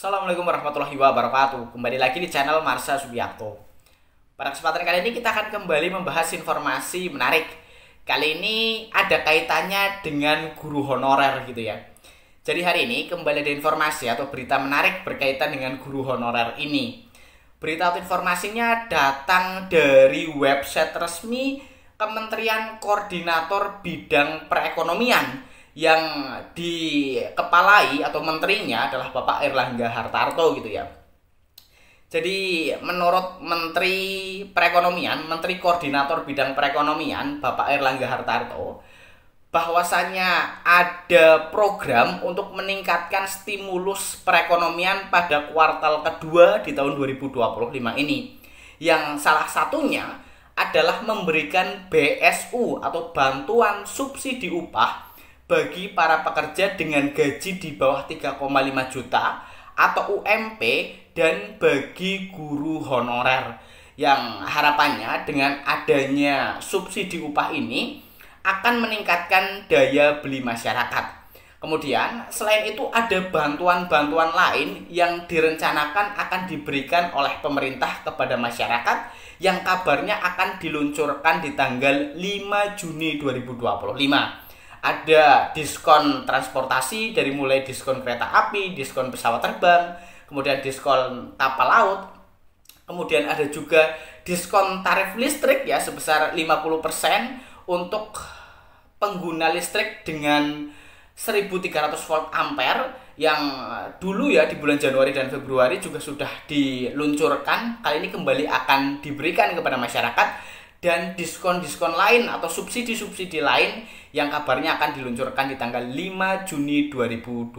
Assalamualaikum warahmatullahi wabarakatuh. Kembali lagi di channel Marsha Subiakto. Pada kesempatan kali ini kita akan kembali membahas informasi menarik. Kali ini ada kaitannya dengan guru honorer gitu ya. Jadi hari ini kembali ada informasi atau berita menarik berkaitan dengan guru honorer ini. Berita atau informasinya datang dari website resmi Kementerian Koordinator Bidang Perekonomian yang dikepalai atau menterinya adalah Bapak Airlangga Hartarto gitu ya. Jadi menurut Menteri Perekonomian, Menteri Koordinator Bidang Perekonomian Bapak Airlangga Hartarto, bahwasannya ada program untuk meningkatkan stimulus perekonomian pada kuartal kedua di tahun 2025 ini. Yang salah satunya adalah memberikan BSU atau bantuan subsidi upah bagi para pekerja dengan gaji di bawah 3,5 juta atau UMP dan bagi guru honorer, yang harapannya dengan adanya subsidi upah ini akan meningkatkan daya beli masyarakat. Kemudian selain itu ada bantuan-bantuan lain yang direncanakan akan diberikan oleh pemerintah kepada masyarakat yang kabarnya akan diluncurkan di tanggal 5 Juni 2025. Ada diskon transportasi dari mulai diskon kereta api, diskon pesawat terbang, kemudian diskon kapal laut. Kemudian ada juga diskon tarif listrik ya sebesar 50% untuk pengguna listrik dengan 1300 volt ampere yang dulu ya di bulan Januari dan Februari juga sudah diluncurkan. Kali ini kembali akan diberikan kepada masyarakat, dan diskon-diskon lain atau subsidi-subsidi lain yang kabarnya akan diluncurkan di tanggal 5 Juni 2025.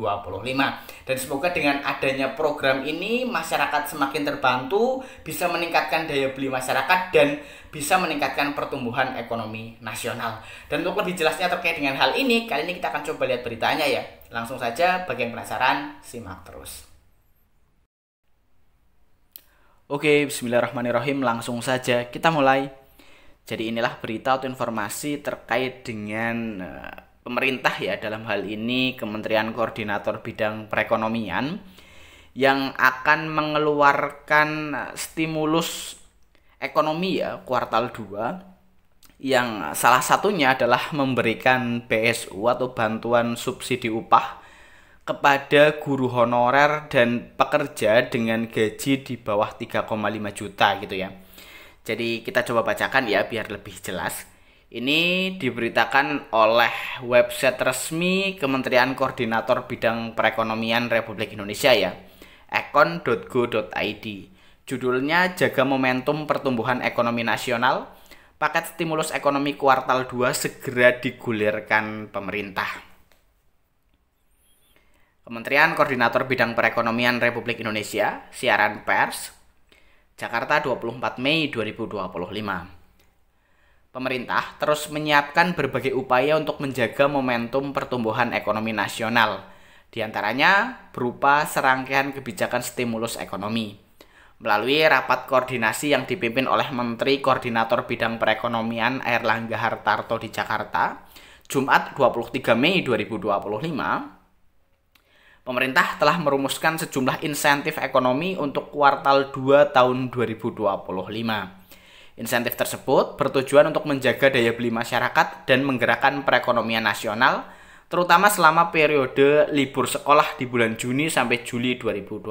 Dan semoga dengan adanya program ini masyarakat semakin terbantu, bisa meningkatkan daya beli masyarakat dan bisa meningkatkan pertumbuhan ekonomi nasional. Dan untuk lebih jelasnya terkait dengan hal ini, kali ini kita akan coba lihat beritanya ya. Langsung saja, bagi yang penasaran, simak terus. Oke, bismillahirrahmanirrahim, langsung saja kita mulai. Jadi inilah berita atau informasi terkait dengan pemerintah ya, dalam hal ini Kementerian Koordinator Bidang Perekonomian yang akan mengeluarkan stimulus ekonomi ya kuartal 2, yang salah satunya adalah memberikan BSU atau bantuan subsidi upah kepada guru honorer dan pekerja dengan gaji di bawah 3,5 juta gitu ya. Jadi kita coba bacakan ya biar lebih jelas. Ini diberitakan oleh website resmi Kementerian Koordinator Bidang Perekonomian Republik Indonesia ya, ekon.go.id. Judulnya Jaga Momentum Pertumbuhan Ekonomi Nasional, Paket Stimulus Ekonomi Kuartal 2 segera digulirkan pemerintah. Kementerian Koordinator Bidang Perekonomian Republik Indonesia, siaran pers, Jakarta 24 Mei 2025. Pemerintah terus menyiapkan berbagai upaya untuk menjaga momentum pertumbuhan ekonomi nasional, diantaranya berupa serangkaian kebijakan stimulus ekonomi. Melalui rapat koordinasi yang dipimpin oleh Menteri Koordinator Bidang Perekonomian Airlangga Hartarto di Jakarta, Jumat 23 Mei 2025, pemerintah telah merumuskan sejumlah insentif ekonomi untuk kuartal 2 tahun 2025. Insentif tersebut bertujuan untuk menjaga daya beli masyarakat dan menggerakkan perekonomian nasional, terutama selama periode libur sekolah di bulan Juni sampai Juli 2025.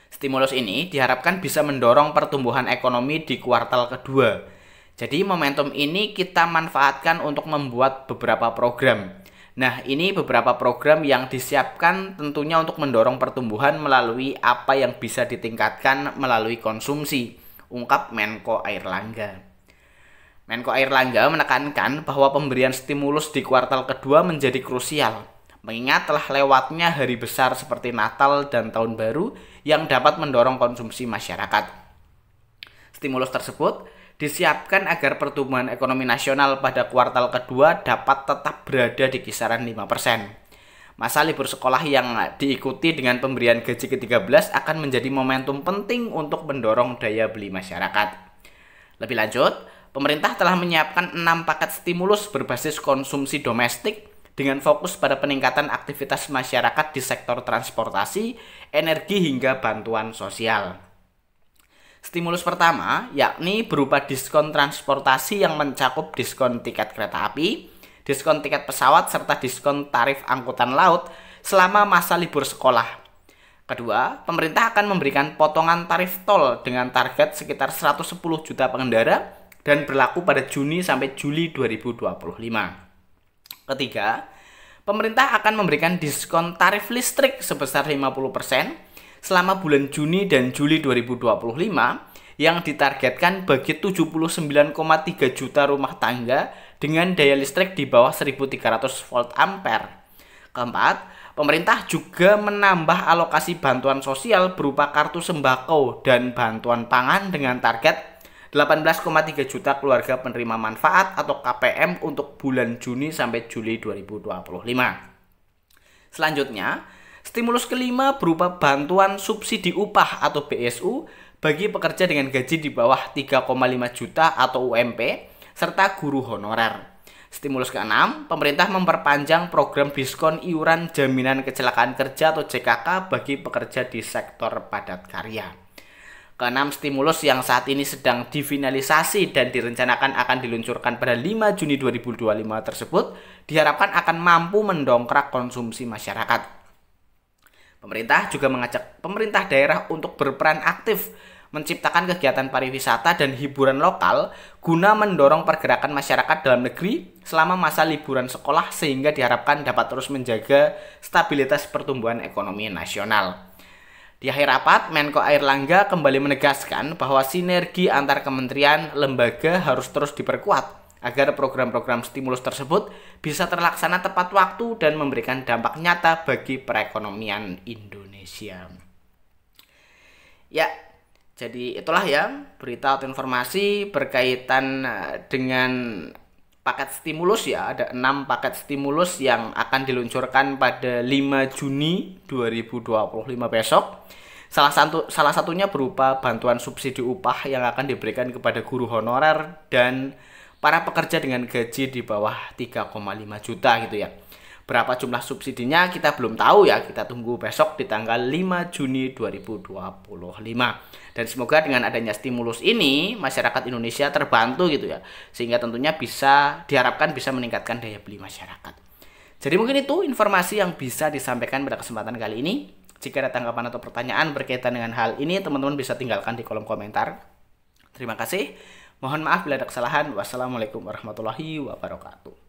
Stimulus ini diharapkan bisa mendorong pertumbuhan ekonomi di kuartal kedua. Jadi momentum ini kita manfaatkan untuk membuat beberapa program. Nah, ini beberapa program yang disiapkan tentunya untuk mendorong pertumbuhan melalui apa yang bisa ditingkatkan melalui konsumsi, ungkap Menko Airlangga. Menko Airlangga menekankan bahwa pemberian stimulus di kuartal kedua menjadi krusial, mengingat telah lewatnya hari besar seperti Natal dan Tahun Baru yang dapat mendorong konsumsi masyarakat. Stimulus tersebut disiapkan agar pertumbuhan ekonomi nasional pada kuartal kedua dapat tetap berada di kisaran 5%. Masa libur sekolah yang diikuti dengan pemberian gaji ke-13 akan menjadi momentum penting untuk mendorong daya beli masyarakat. Lebih lanjut, pemerintah telah menyiapkan 6 paket stimulus berbasis konsumsi domestik dengan fokus pada peningkatan aktivitas masyarakat di sektor transportasi, energi hingga bantuan sosial. Stimulus pertama yakni berupa diskon transportasi yang mencakup diskon tiket kereta api, diskon tiket pesawat, serta diskon tarif angkutan laut selama masa libur sekolah. Kedua, pemerintah akan memberikan potongan tarif tol dengan target sekitar 110 juta pengendara dan berlaku pada Juni sampai Juli 2025. Ketiga, pemerintah akan memberikan diskon tarif listrik sebesar 50% selama bulan Juni dan Juli 2025 yang ditargetkan bagi 79,3 juta rumah tangga dengan daya listrik di bawah 1300 volt ampere. Keempat, pemerintah juga menambah alokasi bantuan sosial berupa kartu sembako dan bantuan pangan dengan target 18,3 juta keluarga penerima manfaat atau KPM untuk bulan Juni sampai Juli 2025. Selanjutnya, stimulus kelima berupa bantuan subsidi upah atau BSU bagi pekerja dengan gaji di bawah 3,5 juta atau UMP serta guru honorer. Stimulus keenam, pemerintah memperpanjang program diskon iuran jaminan kecelakaan kerja atau JKK bagi pekerja di sektor padat karya. Keenam stimulus yang saat ini sedang difinalisasi dan direncanakan akan diluncurkan pada 5 Juni 2025 tersebut diharapkan akan mampu mendongkrak konsumsi masyarakat. Pemerintah juga mengajak pemerintah daerah untuk berperan aktif menciptakan kegiatan pariwisata dan hiburan lokal guna mendorong pergerakan masyarakat dalam negeri selama masa liburan sekolah sehingga diharapkan dapat terus menjaga stabilitas pertumbuhan ekonomi nasional. Di akhir rapat, Menko Airlangga kembali menegaskan bahwa sinergi antar kementerian lembaga harus terus diperkuat agar program-program stimulus tersebut bisa terlaksana tepat waktu dan memberikan dampak nyata bagi perekonomian Indonesia. Ya, jadi itulah ya berita atau informasi berkaitan dengan paket stimulus ya. Ada 6 paket stimulus yang akan diluncurkan pada 5 Juni 2025 besok. Salah satunya berupa bantuan subsidi upah yang akan diberikan kepada guru honorer dan para pekerja dengan gaji di bawah 3,5 juta gitu ya. Berapa jumlah subsidinya kita belum tahu ya, kita tunggu besok di tanggal 5 Juni 2025. Dan semoga dengan adanya stimulus ini masyarakat Indonesia terbantu gitu ya, sehingga tentunya diharapkan bisa meningkatkan daya beli masyarakat. Jadi mungkin itu informasi yang bisa disampaikan pada kesempatan kali ini. Jika ada tanggapan atau pertanyaan berkaitan dengan hal ini, teman-teman bisa tinggalkan di kolom komentar. Terima kasih. Mohon maaf bila ada kesalahan. Wassalamualaikum warahmatullahi wabarakatuh.